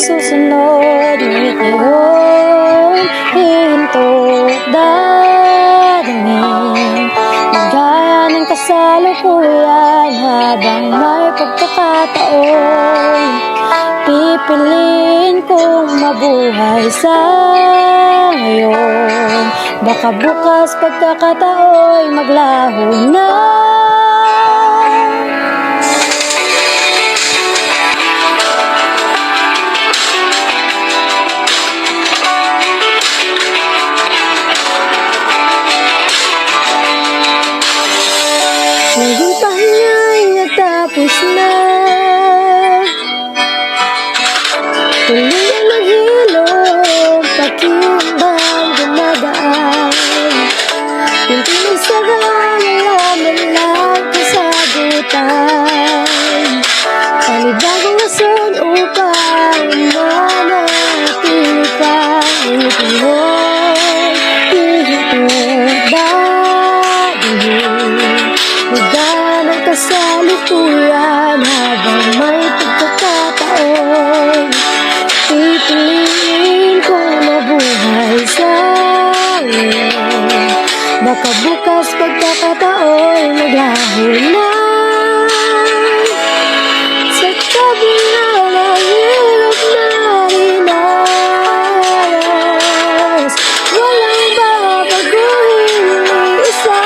Susunod, ngunit ngayon hihinto't dadangin, gaya ng kasalukuyan. Habang may pagkakataon, pipiliin kong mabuhay sa ngayon. Baka bukas pagkakatao'y maglaho na. Naging pahinga'y natapos na, tuloy ang naghilom, pakimbang dumadaan. Pinti ng sarang alaman lang kasagutan, panibagong rason upang manatili kang ituloy. Hihinto't dadalhin, magdaan ang kasalukuyan. Habang may pagkakataon, pipiliin kong mabuhay sa ngayon. Baka bukas pagkakataon maglaho na. Sa kabila ng hirap na rinaras, walang babaguhin ni isa.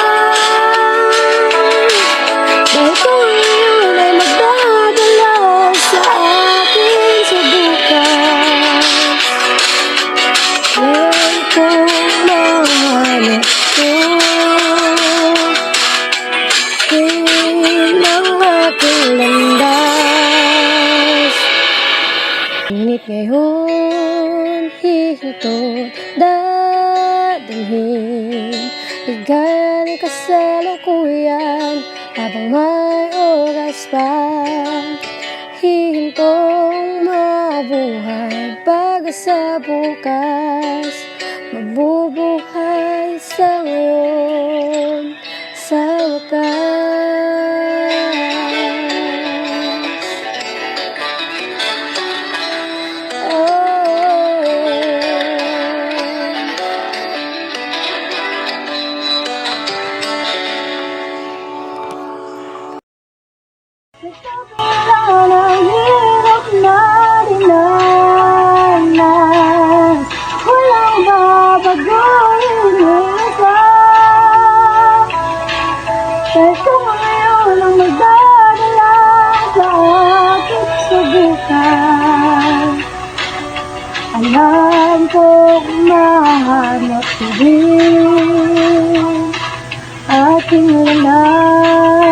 Dahil kung ngayon ay magdadala sa akin sa bukas, ngayon kong mahanap ko ang aking landas. Ngunit ngayon hihinto't dadalhin, ligaya ng kasalukuyan. Habang may oras pa, hihintong mabuhay. Pag-asa bukas, mabubuhay sa ngayon, sa wakas. Wala ng hirap na dinanas, walang babaguhin ng isa. Dahil kung ngayon ang magdadala sa aking subukan, alam kong mahanap ko din aking landas.